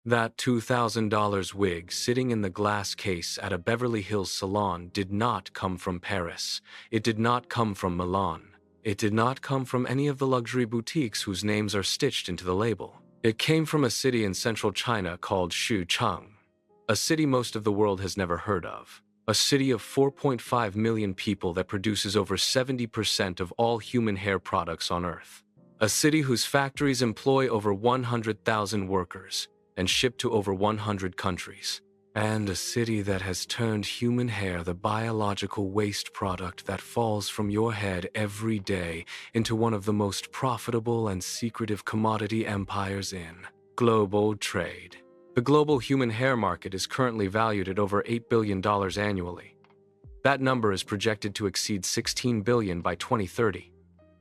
That $2,000 wig sitting in the glass case at a Beverly Hills salon did not come from Paris. It did not come from Milan. It did not come from any of the luxury boutiques whose names are stitched into the label. It came from a city in central China called Xuchang, a city most of the world has never heard of. A city of 4.5 million people that produces over 70% of all human hair products on Earth. A city whose factories employ over 100,000 workers and ship to over 100 countries. And a city that has turned human hair, the biological waste product that falls from your head every day, into one of the most profitable and secretive commodity empires in global trade. The global human hair market is currently valued at over $8 billion annually. That number is projected to exceed $16 billion by 2030.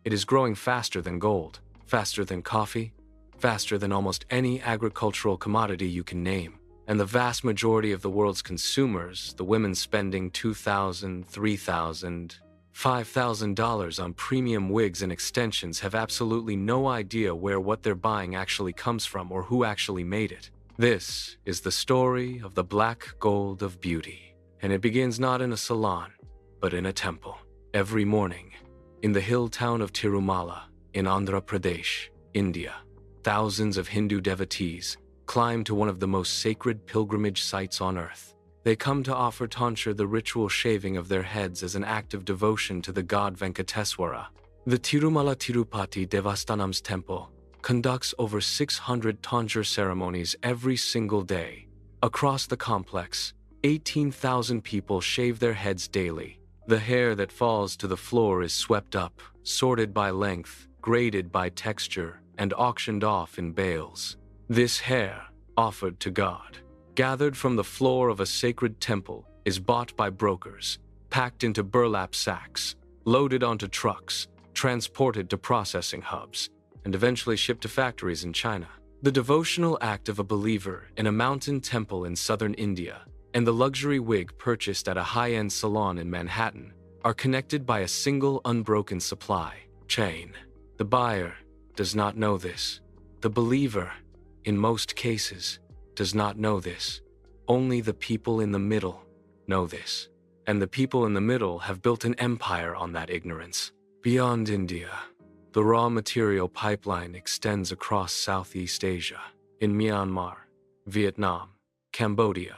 It is growing faster than gold, faster than coffee, faster than almost any agricultural commodity you can name. And the vast majority of the world's consumers, the women spending $2,000, $3,000, $5,000 on premium wigs and extensions, have absolutely no idea where what they're buying actually comes from or who actually made it. This is the story of the black gold of beauty, and it begins not in a salon, but in a temple. Every morning, in the hill town of Tirumala, in Andhra Pradesh, India, thousands of Hindu devotees climb to one of the most sacred pilgrimage sites on earth. They come to offer tonsure, the ritual shaving of their heads, as an act of devotion to the god Venkateswara. The Tirumala Tirupati Devasthanam's temple conducts over 600 tonsure ceremonies every single day. Across the complex, 18,000 people shave their heads daily. The hair that falls to the floor is swept up, sorted by length, graded by texture, and auctioned off in bales. This hair, offered to God, gathered from the floor of a sacred temple, is bought by brokers, packed into burlap sacks, loaded onto trucks, transported to processing hubs, and eventually shipped to factories in China. The devotional act of a believer in a mountain temple in southern India and the luxury wig purchased at a high-end salon in Manhattan are connected by a single unbroken supply chain. The buyer does not know this. The believer, in most cases, does not know this. Only the people in the middle know this. And the people in the middle have built an empire on that ignorance. Beyond India, the raw material pipeline extends across Southeast Asia. In Myanmar, Vietnam, Cambodia,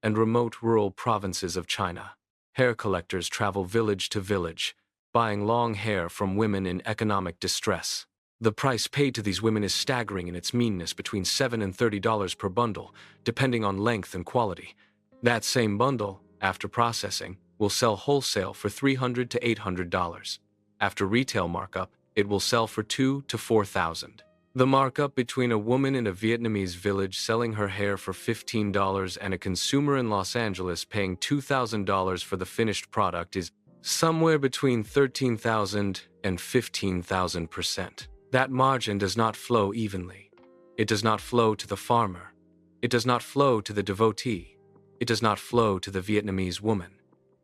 and remote rural provinces of China, hair collectors travel village to village, buying long hair from women in economic distress. The price paid to these women is staggering in its meanness, between $7 and $30 per bundle, depending on length and quality. That same bundle, after processing, will sell wholesale for $300 to $800. After retail markup, it will sell for $2,000 to $4,000. The markup between a woman in a Vietnamese village selling her hair for $15 and a consumer in Los Angeles paying $2,000 for the finished product is somewhere between 13,000 and 15,000%. That margin does not flow evenly. It does not flow to the farmer. It does not flow to the devotee. It does not flow to the Vietnamese woman.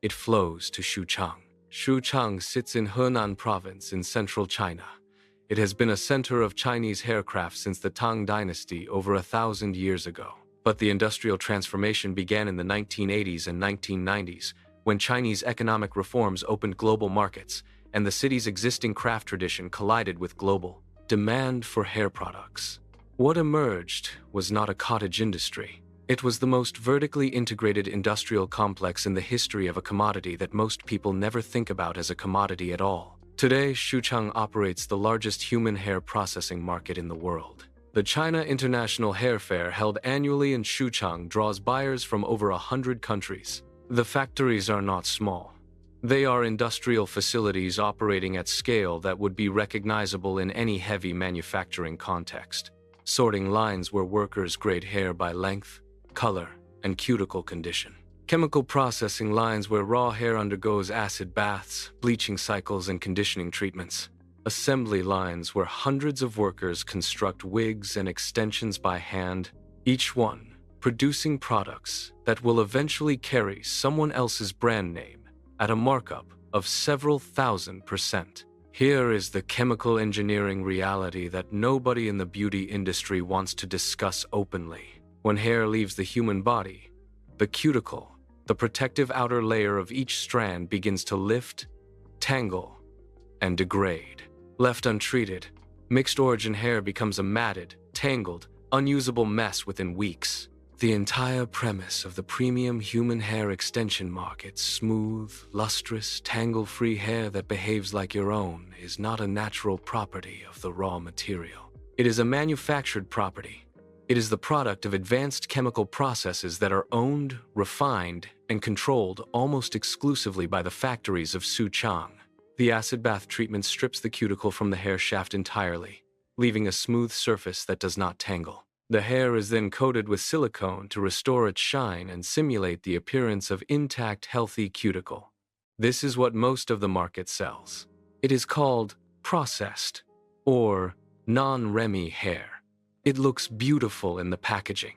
It flows to Xuchang. Xuchang sits in Henan Province in central China. It has been a center of Chinese haircraft since the Tang Dynasty over 1,000 years ago. But the industrial transformation began in the 1980s and 1990s, when Chinese economic reforms opened global markets, and the city's existing craft tradition collided with global demand for hair products. What emerged was not a cottage industry. It was the most vertically integrated industrial complex in the history of a commodity that most people never think about as a commodity at all. Today, Xuchang operates the largest human hair processing market in the world. The China International Hair Fair, held annually in Xuchang, draws buyers from over 100 countries. The factories are not small. They are industrial facilities operating at scale that would be recognizable in any heavy manufacturing context. Sorting lines where workers grade hair by length, color, and cuticle condition. Chemical processing lines where raw hair undergoes acid baths, bleaching cycles, and conditioning treatments. Assembly lines where hundreds of workers construct wigs and extensions by hand, each one producing products that will eventually carry someone else's brand name at a markup of several thousand%. Here is the chemical engineering reality that nobody in the beauty industry wants to discuss openly. When hair leaves the human body, the cuticle, the protective outer layer of each strand, begins to lift, tangle, and degrade. Left untreated, mixed origin hair becomes a matted, tangled, unusable mess within weeks. The entire premise of the premium human hair extension market, smooth, lustrous, tangle-free hair that behaves like your own, is not a natural property of the raw material. It is a manufactured property. It is the product of advanced chemical processes that are owned, refined, and controlled almost exclusively by the factories of Xuchang. The acid bath treatment strips the cuticle from the hair shaft entirely, leaving a smooth surface that does not tangle. The hair is then coated with silicone to restore its shine and simulate the appearance of intact, healthy cuticle. This is what most of the market sells. It is called processed or non-REMI hair. It looks beautiful in the packaging.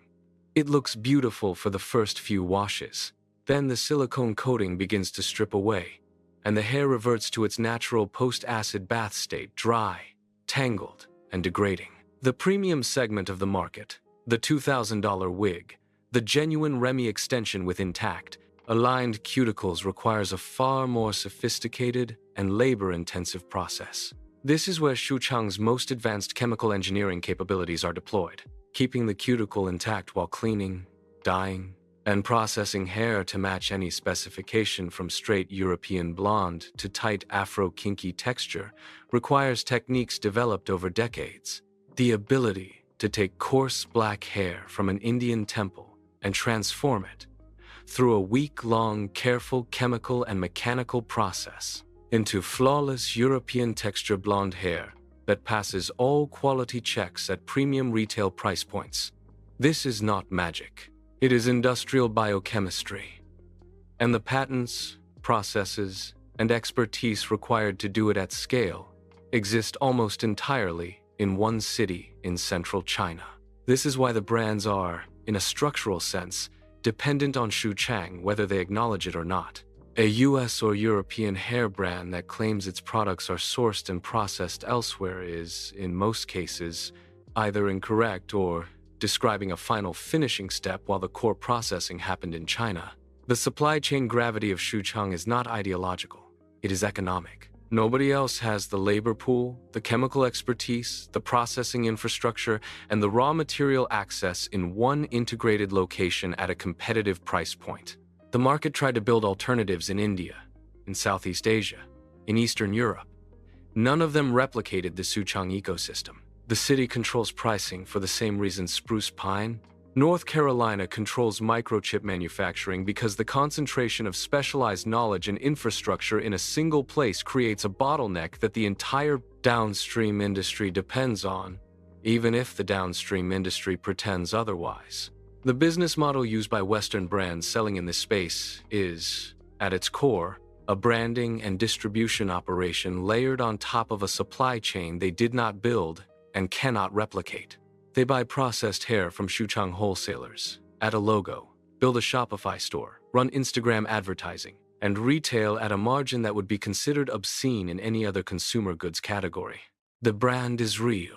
It looks beautiful for the first few washes. Then the silicone coating begins to strip away, and the hair reverts to its natural post-acid bath state, dry, tangled, and degrading. The premium segment of the market, the $2,000 wig, the genuine REMI extension with intact, aligned cuticles, requires a far more sophisticated and labor-intensive process. This is where Xuchang's most advanced chemical engineering capabilities are deployed, keeping the cuticle intact while cleaning, dyeing, and processing hair to match any specification from straight European blonde to tight Afro-kinky texture requires techniques developed over decades. The ability to take coarse black hair from an Indian temple and transform it, through a week-long careful chemical and mechanical process, into flawless European texture blonde hair that passes all quality checks at premium retail price points. This is not magic. It is industrial biochemistry. And the patents, processes, and expertise required to do it at scale exist almost entirely in one city in central China. This is why the brands are, in a structural sense, dependent on Xuchang whether they acknowledge it or not. A US or European hair brand that claims its products are sourced and processed elsewhere is, in most cases, either incorrect or describing a final finishing step while the core processing happened in China. The supply chain gravity of Xuchang is not ideological, it is economic. Nobody else has the labor pool, the chemical expertise, the processing infrastructure, and the raw material access in one integrated location at a competitive price point. The market tried to build alternatives in India, in Southeast Asia, in Eastern Europe. None of them replicated the Xuchang ecosystem. The city controls pricing for the same reason spruce pine. North Carolina controls microchip manufacturing because the concentration of specialized knowledge and infrastructure in a single place creates a bottleneck that the entire downstream industry depends on, even if the downstream industry pretends otherwise. The business model used by Western brands selling in this space is, at its core, a branding and distribution operation layered on top of a supply chain they did not build and cannot replicate. They buy processed hair from Xuchang wholesalers, add a logo, build a Shopify store, run Instagram advertising, and retail at a margin that would be considered obscene in any other consumer goods category. The brand is real.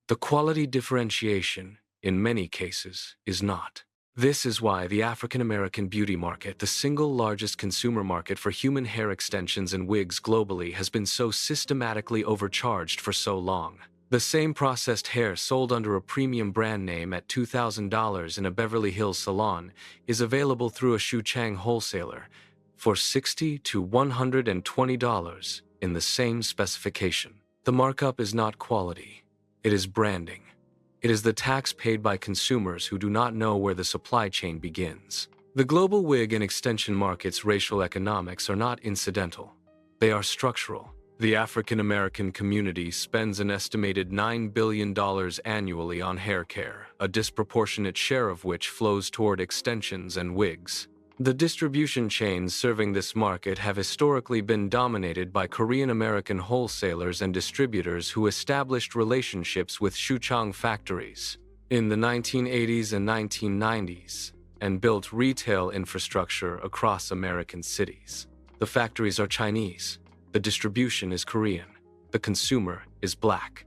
The quality differentiation, in many cases, is not. This is why the African American beauty market, the single largest consumer market for human hair extensions and wigs globally, has been so systematically overcharged for so long. The same processed hair sold under a premium brand name at $2,000 in a Beverly Hills salon is available through a Xuchang wholesaler for $60 to $120 in the same specification. The markup is not quality, it is branding. It is the tax paid by consumers who do not know where the supply chain begins. The global wig and extension market's racial economics are not incidental. They are structural. The African American community spends an estimated $9 billion annually on hair care, a disproportionate share of which flows toward extensions and wigs. The distribution chains serving this market have historically been dominated by Korean American wholesalers and distributors who established relationships with Xuchang factories in the 1980s and 1990s and built retail infrastructure across American cities. The factories are Chinese. The distribution is Korean. The consumer is black.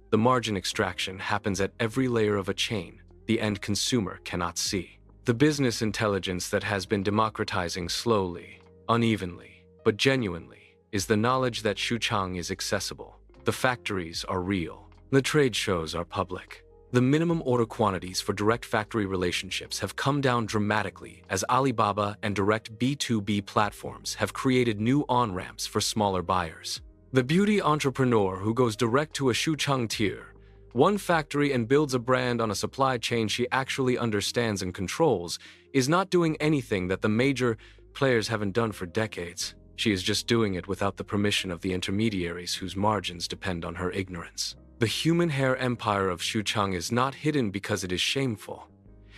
The margin extraction happens at every layer of a chain, the end consumer cannot see. The business intelligence that has been democratizing slowly, unevenly, but genuinely, is the knowledge that Xuchang is accessible. The factories are real. The trade shows are public. The minimum order quantities for direct factory relationships have come down dramatically as Alibaba and direct B2B platforms have created new on-ramps for smaller buyers. The beauty entrepreneur who goes direct to a Xuchang tier, one factory, and builds a brand on a supply chain she actually understands and controls, is not doing anything that the major players haven't done for decades. She is just doing it without the permission of the intermediaries whose margins depend on her ignorance. The human hair empire of Xuchang is not hidden because it is shameful.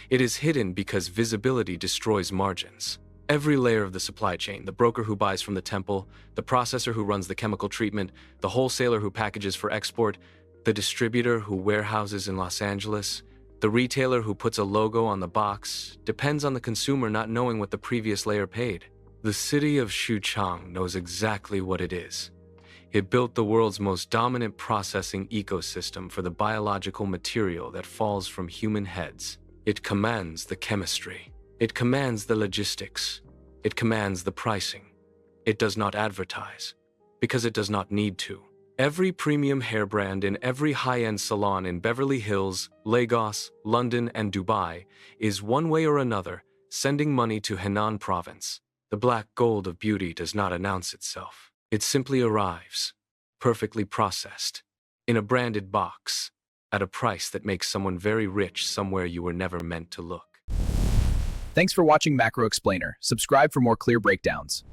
It is hidden because visibility destroys margins. Every layer of the supply chain, the broker who buys from the temple, the processor who runs the chemical treatment, the wholesaler who packages for export, the distributor who warehouses in Los Angeles, the retailer who puts a logo on the box, depends on the consumer not knowing what the previous layer paid. The city of Xuchang knows exactly what it is. It built the world's most dominant processing ecosystem for the biological material that falls from human heads. It commands the chemistry. It commands the logistics. It commands the pricing. It does not advertise, because it does not need to. Every premium hair brand in every high-end salon in Beverly Hills, Lagos, London, and Dubai is one way or another sending money to Henan Province. The black gold of beauty does not announce itself. It simply arrives, perfectly processed, in a branded box, at a price that makes someone very rich somewhere you were never meant to look. Thanks for watching Macro Explainer. Subscribe for more clear breakdowns.